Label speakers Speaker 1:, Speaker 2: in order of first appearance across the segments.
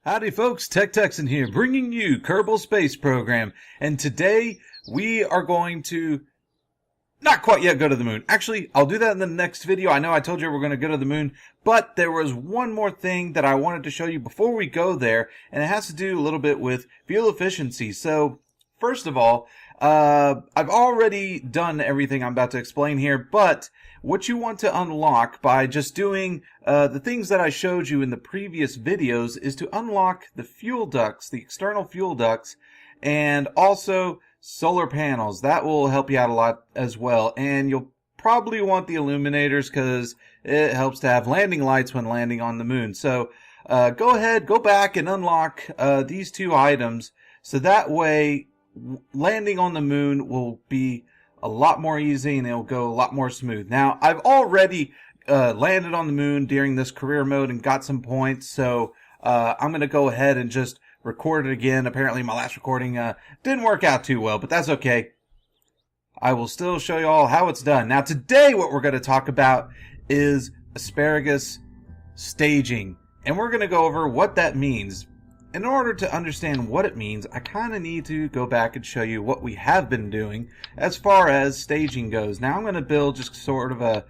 Speaker 1: Howdy folks, TechTexN here, bringing you Kerbal Space Program, and today we are going to not quite yet go to the moon. Actually, I'll do that in the next video. I know I told you we're going to go to the moon, but there was one more thing that I wanted to show you before we go there, and it has to do a little bit with fuel efficiency. So, first of all, I've already done everything I'm about to explain here, but what you want to unlock by just doing the things that I showed you in the previous videos is to unlock the fuel ducts, the external fuel ducts, and also solar panels. That will help you out a lot as well. And you'll probably want the illuminators because it helps to have landing lights when landing on the moon. So go ahead, go back and unlock these two items so that way landing on the moon will be a lot more easy and it'll go a lot more smooth. Now, I've already landed on the moon during this career mode and got some points, so I'm going to go ahead and just record it again. Apparently, my last recording didn't work out too well, but that's okay. I will still show you all how it's done. Now, today what we're going to talk about is Asparagus Staging, and we're going to go over what that means. In order to understand what it means, I kind of need to go back and show you what we have been doing as far as staging goes. Now I'm going to build just sort of a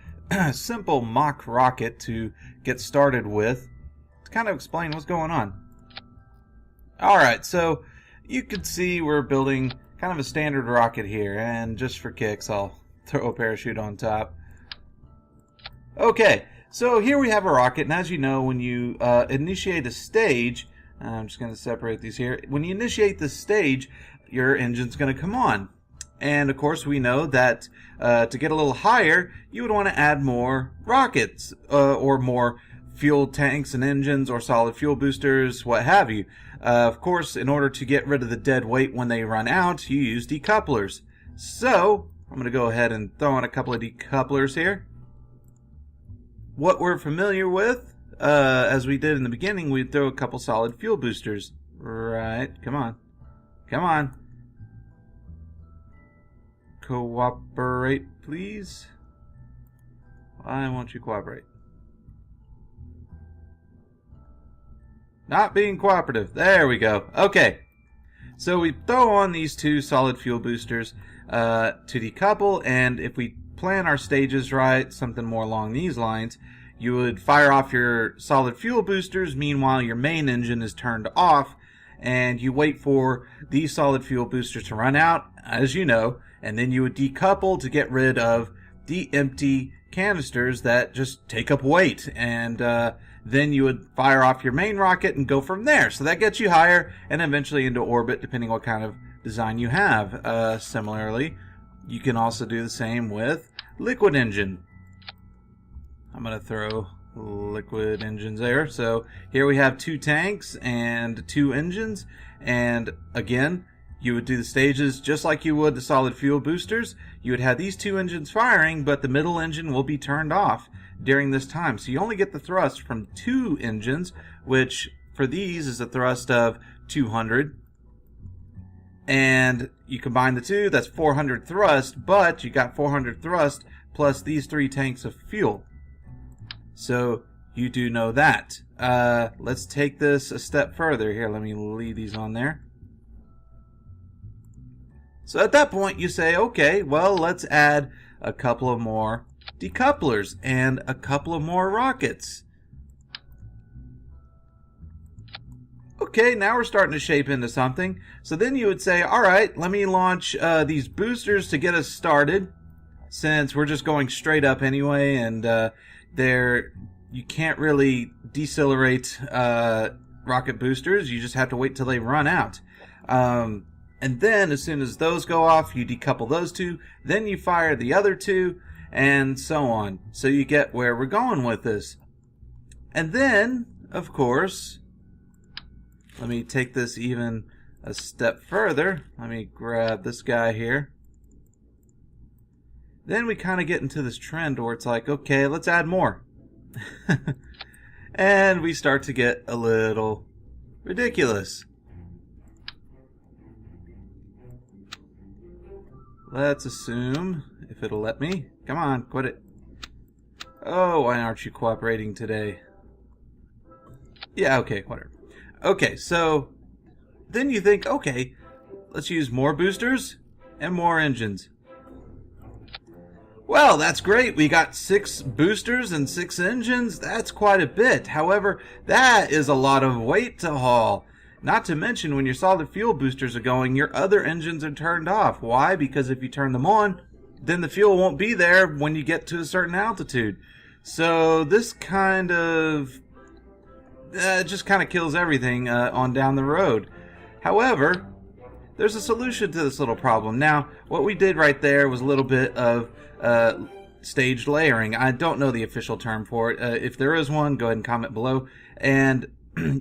Speaker 1: simple mock rocket to get started with to kind of explain what's going on. Alright, so you can see we're building kind of a standard rocket here, and just for kicks I'll throw a parachute on top. Okay, so here we have a rocket, and as you know, when you initiate a stage, I'm just going to separate these here. When you initiate the stage, your engine's going to come on. And of course we know that to get a little higher, you would want to add more rockets or more fuel tanks and engines or solid fuel boosters, what have you. Of course, in order to get rid of the dead weight when they run out, you use decouplers. So I'm going to go ahead and throw in a couple of decouplers here. What we're familiar with, as we did in the beginning, we'd throw a couple solid fuel boosters. Right, come on. Come on. Cooperate, please. Why won't you cooperate? Not being cooperative. There we go. Okay. So we throw on these two solid fuel boosters to decouple, and if we plan our stages right, something more along these lines, you would fire off your solid fuel boosters, meanwhile your main engine is turned off, and you wait for these solid fuel boosters to run out, as you know, and then you would decouple to get rid of the empty canisters that just take up weight, and then you would fire off your main rocket and go from there. So that gets you higher and eventually into orbit, depending what kind of design you have. Similarly, you can also do the same with liquid engine. I'm going to throw liquid engines there. So here we have two tanks and two engines. And again, you would do the stages just like you would the solid fuel boosters. You would have these two engines firing, but the middle engine will be turned off during this time. So you only get the thrust from two engines, which for these is a thrust of 200. And you combine the two, that's 400 thrust, but you got 400 thrust plus these three tanks of fuel. So you do know that. Let's take this a step further. Here, let me leave these on there. So at that point you say, okay, well, let's add a couple of more decouplers and a couple of more rockets. Okay, now we're starting to shape into something. So then you would say, all right, let me launch these boosters to get us started, since we're just going straight up anyway, and you can't really decelerate rocket boosters. You just have to wait till they run out. And then as soon as those go off, you decouple those two, then you fire the other two, and so on. So you get where we're going with this. And then, of course, let me take this even a step further. Let me grab this guy here. Then we kind of get into this trend where it's like, okay, let's add more. And we start to get a little ridiculous. Let's assume, if it'll let me. Come on, quit it. Oh, why aren't you cooperating today? Yeah, okay, whatever. Okay, so then you think, okay, let's use more boosters and more engines. Well, that's great. We got 6 boosters and 6 engines. That's quite a bit. However, that is a lot of weight to haul. Not to mention, when your solid fuel boosters are going, your other engines are turned off. Why? Because if you turn them on, then the fuel won't be there when you get to a certain altitude. So this kind of just kind of kills everything on down the road. However, there's a solution to this little problem. Now, what we did right there was a little bit of staged layering. I don't know the official term for it. If there is one, go ahead and comment below. And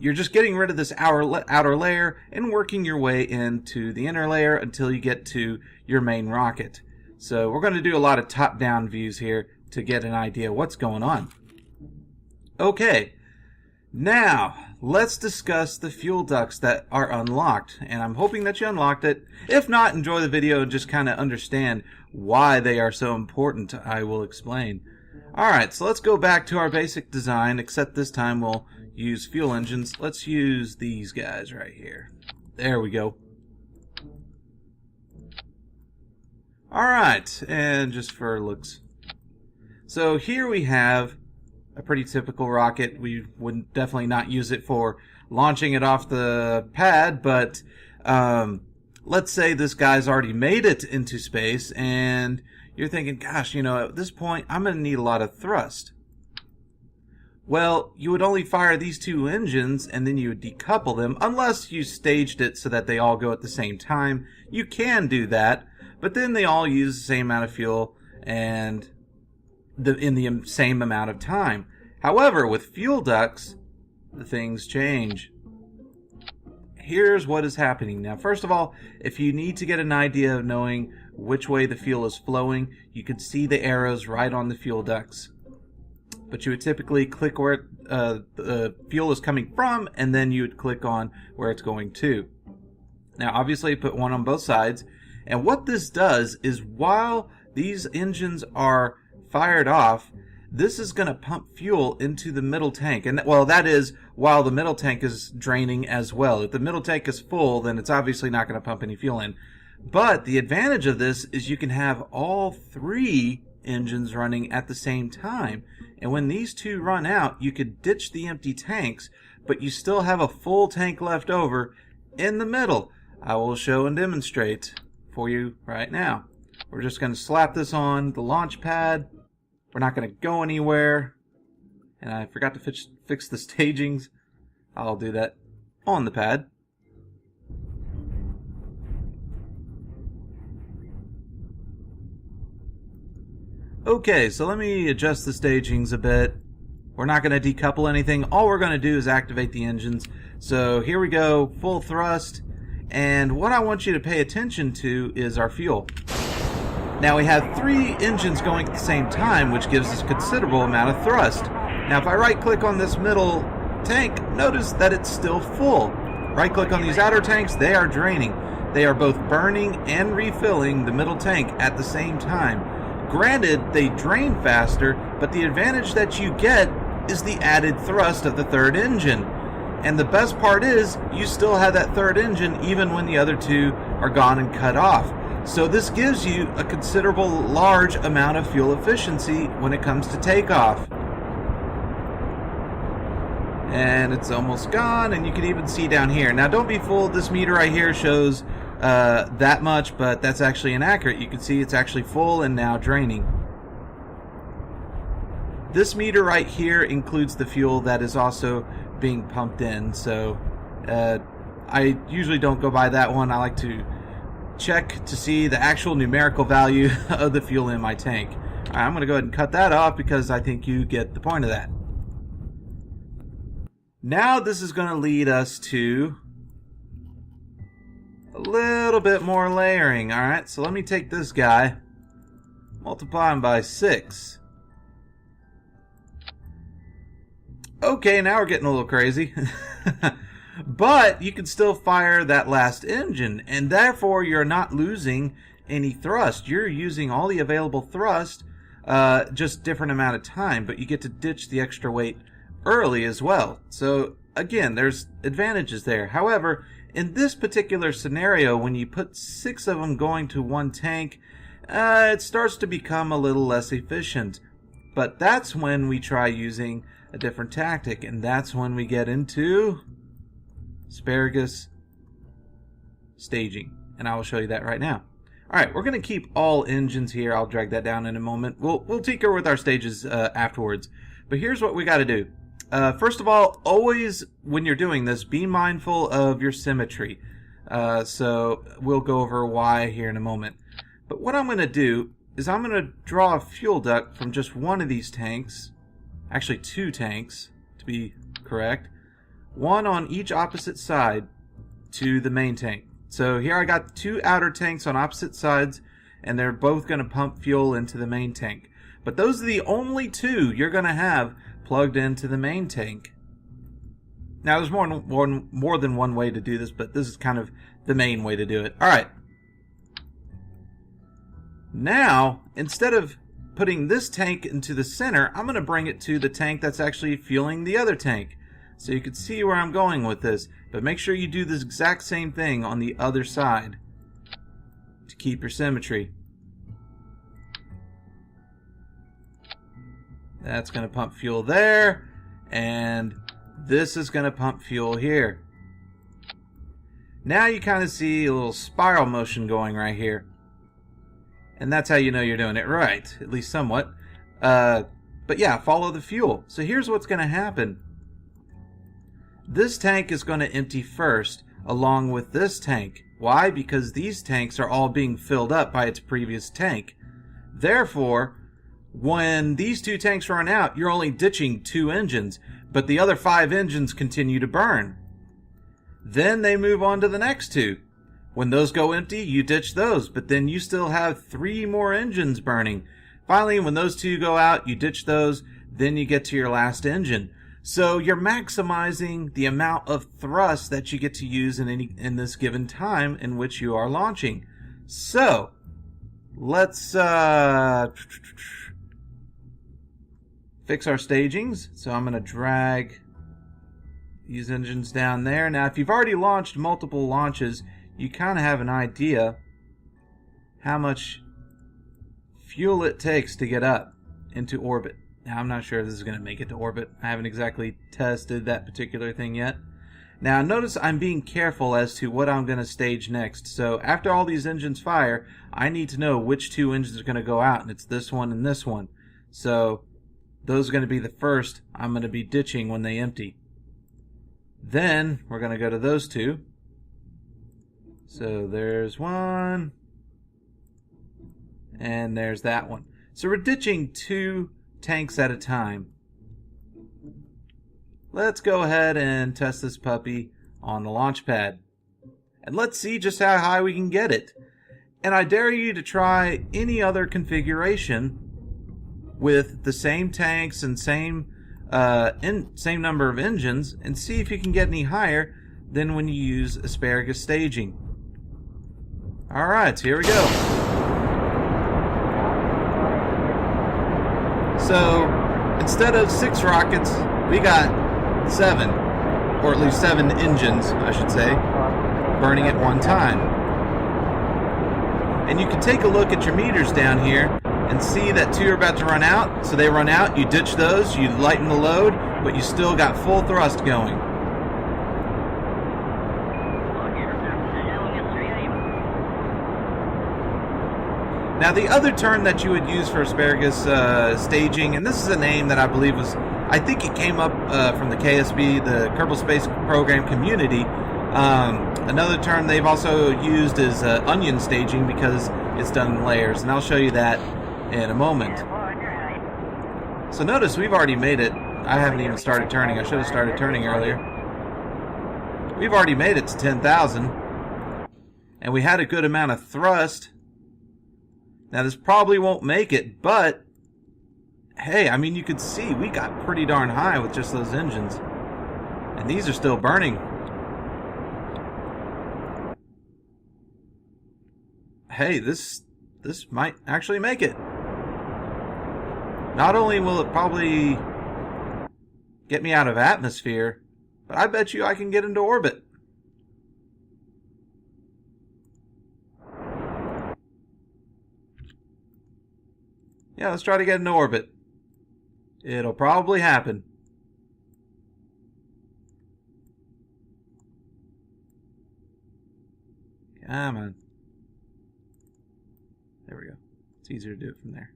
Speaker 1: you're just getting rid of this outer layer and working your way into the inner layer until you get to your main rocket. So we're going to do a lot of top-down views here to get an idea what's going on. Okay, now let's discuss the fuel ducts that are unlocked, and I'm hoping that you unlocked it. If not, enjoy the video and just kind of understand why they are so important. I will explain. Alright, so let's go back to our basic design, except this time we'll use fuel engines. Let's use these guys right here. There we go. Alright, and just for looks. So here we have a pretty typical rocket. We would definitely not use it for launching it off the pad, but let's say this guy's already made it into space and you're thinking, gosh, you know, at this point I'm going to need a lot of thrust. Well, you would only fire these 2 engines and then you would decouple them unless you staged it so that they all go at the same time. You can do that, but then they all use the same amount of fuel and in the same amount of time. However, with fuel ducts, the things change. Here's what is happening. Now, first of all, if you need to get an idea of knowing which way the fuel is flowing, you can see the arrows right on the fuel ducts. But you would typically click where the fuel is coming from, and then you would click on where it's going to. Now, obviously, put one on both sides. And what this does is while these engines are fired off, this is going to pump fuel into the middle tank. And well, that is while the middle tank is draining as well. If the middle tank is full, then it's obviously not going to pump any fuel in. But the advantage of this is you can have all 3 engines running at the same time. And when these 2 run out, you could ditch the empty tanks, but you still have a full tank left over in the middle. I will show and demonstrate for you right now. We're just going to slap this on the launch pad. We're not going to go anywhere. And I forgot to fix the stagings. I'll do that on the pad. Okay, so let me adjust the stagings a bit. We're not going to decouple anything. All we're going to do is activate the engines. So here we go, full thrust. And what I want you to pay attention to is our fuel. Now we have 3 engines going at the same time, which gives us a considerable amount of thrust. Now if I right click on this middle tank, notice that it's still full. Right click on these outer tanks, they are draining. They are both burning and refilling the middle tank at the same time. Granted, they drain faster, but the advantage that you get is the added thrust of the 3rd engine. And the best part is, you still have that 3rd engine even when the other 2 are gone and cut off. So this gives you a considerable large amount of fuel efficiency when it comes to takeoff. And it's almost gone, and you can even see down here. Now don't be fooled, this meter right here shows that much, but that's actually inaccurate. You can see it's actually full and now draining. This meter right here includes the fuel that is also being pumped in, so I usually don't go by that one. I like to check to see the actual numerical value of the fuel in my tank. All right, I'm going to go ahead and cut that off because I think you get the point of that. Now this is going to lead us to a little bit more layering. All right, so let me take this guy, multiply him by 6. Okay, now we're getting a little crazy. But you can still fire that last engine, and therefore you're not losing any thrust. You're using all the available thrust, just different amount of time, but you get to ditch the extra weight early as well. So again, there's advantages there. However, in this particular scenario, when you put 6 of them going to one tank, it starts to become a little less efficient. But that's when we try using a different tactic, and that's when we get into Asparagus Staging. And I will show you that right now. Alright, we're going to keep all engines here. I'll drag that down in a moment. We'll tinker with our stages afterwards. But here's what we got to do. First of all, always when you're doing this, be mindful of your symmetry. So we'll go over why here in a moment. But what I'm going to do is I'm going to draw a fuel duct from just one of these tanks. Actually 2 tanks, to be correct. One on each opposite side to the main tank. So here I got 2 outer tanks on opposite sides, and they're both going to pump fuel into the main tank. But those are the only 2 you're going to have plugged into the main tank. Now there's more than one way to do this, but this is kind of the main way to do it. Alright. Now, instead of putting this tank into the center, I'm going to bring it to the tank that's actually fueling the other tank. So you can see where I'm going with this. But make sure you do this exact same thing on the other side to keep your symmetry. That's going to pump fuel there, and this is going to pump fuel here. Now you kind of see a little spiral motion going right here. And that's how you know you're doing it right, at least somewhat. But yeah, follow the fuel. So here's what's going to happen. This tank is going to empty first, along with this tank. Why? Because these tanks are all being filled up by its previous tank. Therefore, when these 2 tanks run out, you're only ditching 2 engines, but the other 5 engines continue to burn. Then they move on to the next 2. When those go empty, you ditch those, but then you still have 3 more engines burning. Finally, when those 2 go out, you ditch those, then you get to your last engine. So you're maximizing the amount of thrust that you get to use in this given time in which you are launching. So let's fix our stagings. So I'm going to drag these engines down there. Now, if you've already launched multiple launches, you kind of have an idea how much fuel it takes to get up into orbit. Now, I'm not sure if this is going to make it to orbit. I haven't exactly tested that particular thing yet. Now, notice I'm being careful as to what I'm going to stage next. So, after all these engines fire, I need to know which 2 engines are going to go out, and it's this one and this one. So, those are going to be the first I'm going to be ditching when they empty. Then, we're going to go to those 2. So, there's one, and there's that one. So, we're ditching 2 tanks at a time. Let's go ahead and test this puppy on the launch pad. And let's see just how high we can get it. And I dare you to try any other configuration with the same tanks and same number of engines and see if you can get any higher than when you use Asparagus Staging. Alright, here we go. So, instead of 6 rockets, we got 7, or at least 7 engines, I should say, burning at one time. And you can take a look at your meters down here and see that 2 are about to run out. So they run out, you ditch those, you lighten the load, but you still got full thrust going. Now the other term that you would use for Asparagus Staging, and this is a name that I believe was, I think it came up from the KSB, the Kerbal Space Program community. Another term they've also used is onion staging because it's done in layers, and I'll show you that in a moment. So notice we've already made it. I haven't even started turning. I should have started turning earlier. We've already made it to 10,000, and we had a good amount of thrust. Now this probably won't make it, but hey, I mean, you could see we got pretty darn high with just those engines. And these are still burning. Hey, this might actually make it. Not only will it probably get me out of atmosphere, But I bet you I can get into orbit. Yeah, let's try to get into orbit. It'll probably happen. Come on. There we go. It's easier to do it from there.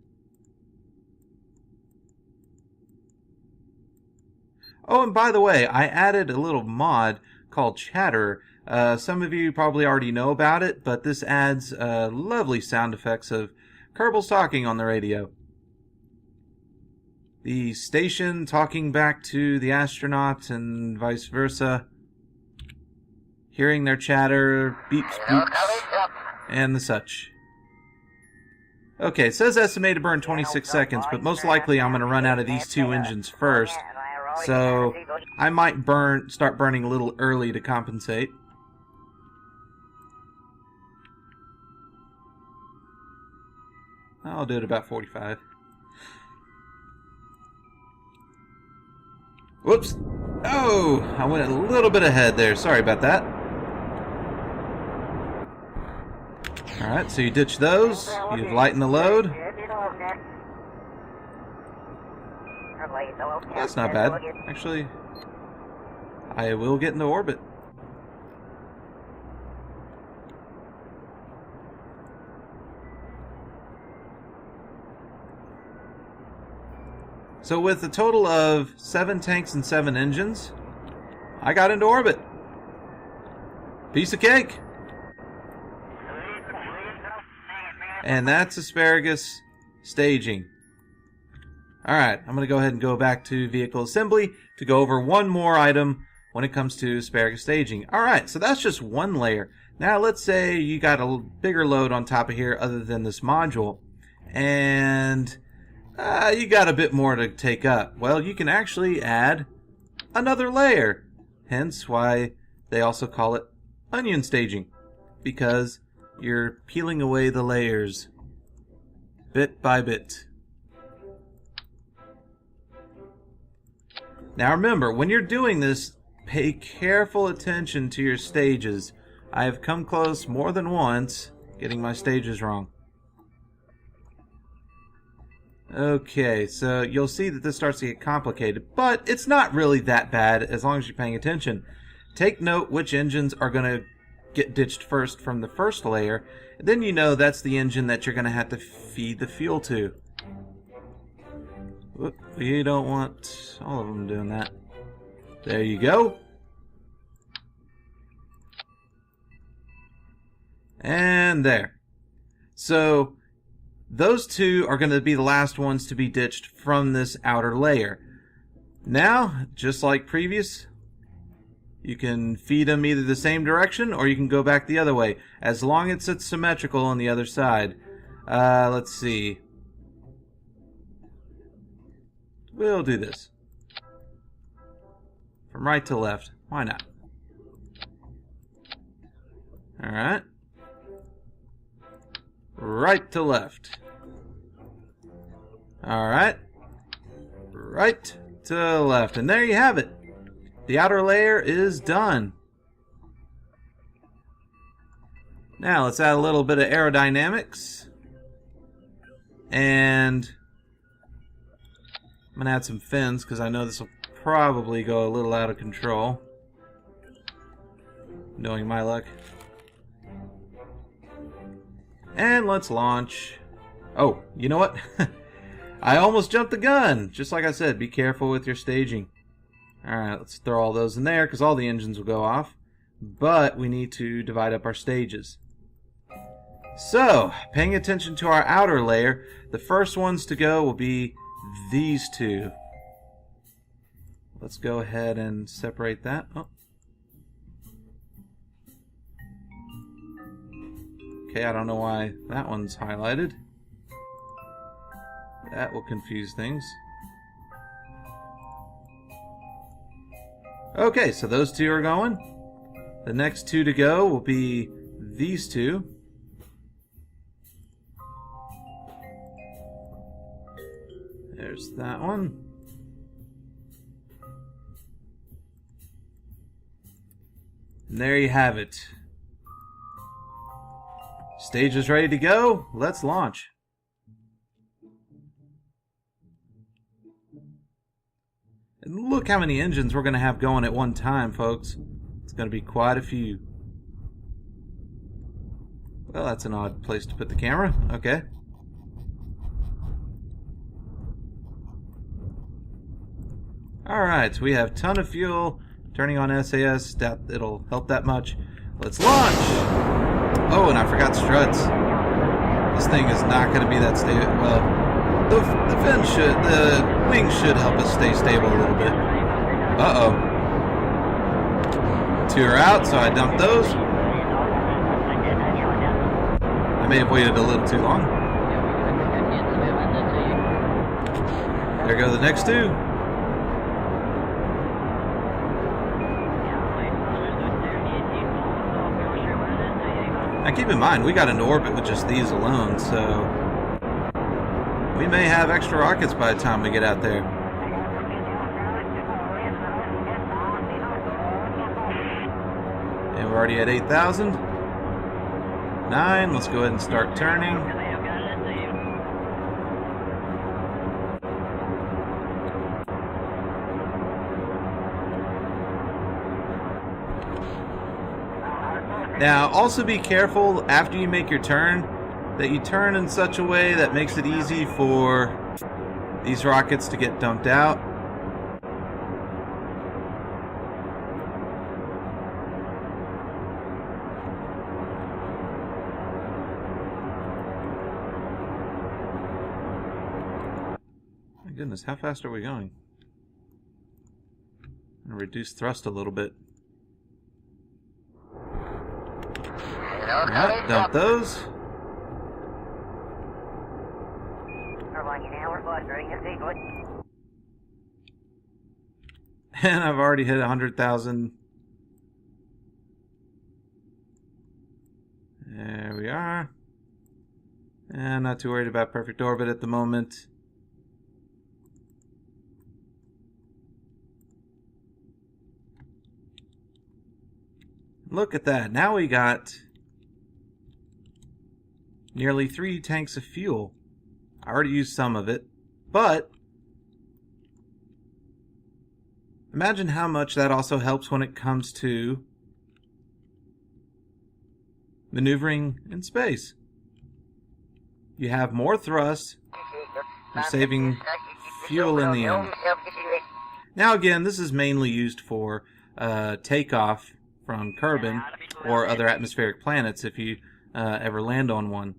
Speaker 1: Oh, and by the way, I added a little mod called Chatter. Some of you probably already know about it, but this adds lovely sound effects of Kerbals talking on the radio. The station talking back to the astronaut and vice versa. Hearing their chatter, beeps, boops, and the such. Okay, it says estimated burn 26 seconds, but most likely I'm going to run out of these two engines first. So I might start burning a little early to compensate. I'll do it about 45. Whoops. Oh, I went a little bit ahead there. Sorry about that. Alright, so you ditch those. You've lightened the load. That's not bad. Actually, I will get into orbit. So with a total of 7 tanks and 7 engines, I got into orbit. Piece of cake. And that's Asparagus Staging. Alright, I'm going to go ahead and go back to Vehicle Assembly to go over one more item when it comes to Asparagus Staging. Alright, so that's just one layer. Now let's say you got a bigger load on top of here other than this module. And you got a bit more to take up. Well, you can actually add another layer. Hence why they also call it onion staging. Because you're peeling away the layers bit by bit. Now remember, when you're doing this, pay careful attention to your stages. I have come close more than once getting my stages wrong. Okay, so you'll see that this starts to get complicated, but it's not really that bad as long as you're paying attention. Take note which engines are going to get ditched first from the first layer, and then you know that's the engine that you're going to have to feed the fuel to. Whoop, you don't want all of them doing that. There you go. And there. So those two are going to be the last ones to be ditched from this outer layer. Now, just like previous, you can feed them either the same direction or you can go back the other way, as long as it's symmetrical on the other side. Let's see. We'll do this. From right to left. Why not? Alright. Right to left. Alright. Right to left. And there you have it. The outer layer is done. Now let's add a little bit of aerodynamics. And I'm going to add some fins because I know this will probably go a little out of control. Knowing my luck. And let's launch. Oh, you know what? I almost jumped the gun. Just like I said, be careful with your staging. Alright, let's throw all those in there because all the engines will go off. But we need to divide up our stages. So, paying attention to our outer layer, the first ones to go will be these two. Let's go ahead and separate that. Oh. Okay, I don't know why that one's highlighted. That will confuse things. Okay, so those two are going. The next two to go will be these two. There's that one. And there you have it. Stage is ready to go. Let's launch. And look how many engines we're going to have going at one time, folks. It's going to be quite a few. Well, that's an odd place to put the camera. Okay. Alright, so we have a ton of fuel. Turning on SAS, doubt it'll help that much. Let's launch! Oh, and I forgot struts. This thing is not going to be that stable. Well, the fin should, the wings should help us stay stable a little bit. Uh-oh. Two are out, so I dumped those. I may have waited a little too long. There go the next two. Now keep in mind, we got into orbit with just these alone, so we may have extra rockets by the time we get out there. And we're already at 8,000. 9, let's go ahead and start turning. Now, also be careful after you make your turn that you turn in such a way that makes it easy for these rockets to get dumped out. My goodness, how fast are we going? I'm gonna reduce thrust a little bit. Alright, dump those. And I've already hit 100,000. There we are. And not too worried about perfect orbit at the moment. Look at that. Now we got nearly 3 tanks of fuel. I already used some of it, but imagine how much that also helps when it comes to maneuvering in space. You have more thrust, you're saving fuel in the end. Now again, this is mainly used for takeoff from Kerbal or other atmospheric planets if you ever land on one.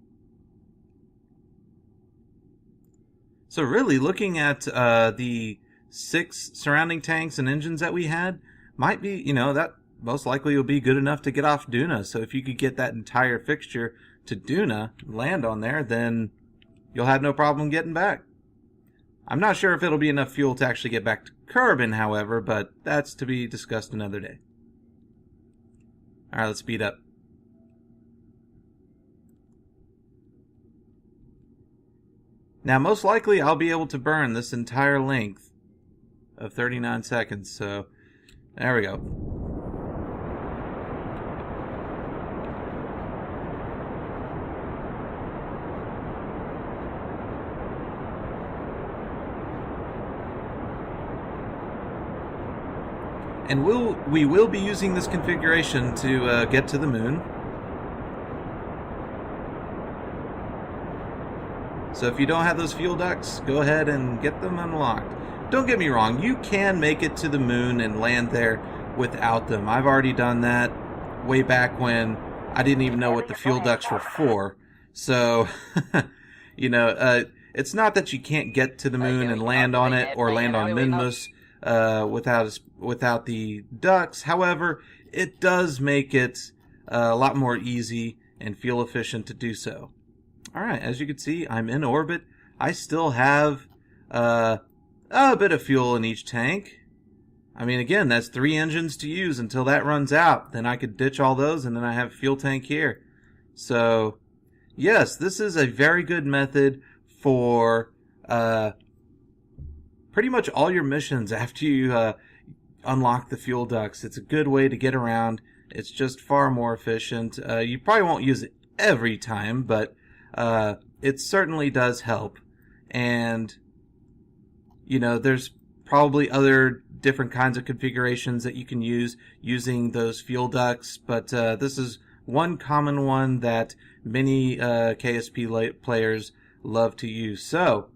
Speaker 1: So really, looking at the 6 surrounding tanks and engines that we had, might be, that most likely will be good enough to get off Duna. So if you could get that entire fixture to Duna, land on there, then you'll have no problem getting back. I'm not sure if it'll be enough fuel to actually get back to Kerbal, however, but that's to be discussed another day. Alright, let's speed up. Now, most likely, I'll be able to burn this entire length of 39 seconds, so there we go. And we will be using this configuration to get to the moon. So if you don't have those fuel ducts, go ahead and get them unlocked. Don't get me wrong, you can make it to the moon and land there without them. I've already done that way back when I didn't even know what the fuel ducts were for. So, it's not that you can't get to the moon and land on it or land on Minmus without the ducts. However, it does make it a lot more easy and fuel efficient to do so. Alright, as you can see, I'm in orbit. I still have a bit of fuel in each tank. I mean, again, that's 3 engines to use until that runs out. Then I could ditch all those, and then I have a fuel tank here. So, yes, this is a very good method for pretty much all your missions after you unlock the fuel ducts. It's a good way to get around. It's just far more efficient. You probably won't use it every time, but it certainly does help. And, you know, there's probably other different kinds of configurations that you can use using those fuel ducts, but this is one common one that many KSP players love to use. So,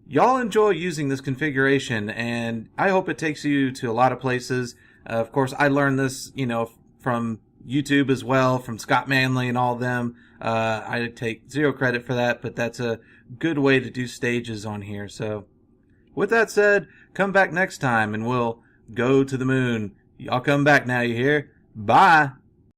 Speaker 1: y'all enjoy using this configuration, and I hope it takes you to a lot of places. Of course, I learned this, you know, from YouTube as well, from Scott Manley and all of them. I take zero credit for that, but that's a good way to do stages on here. So, with that said, come back next time and we'll go to the moon. Y'all come back now, you hear? Bye!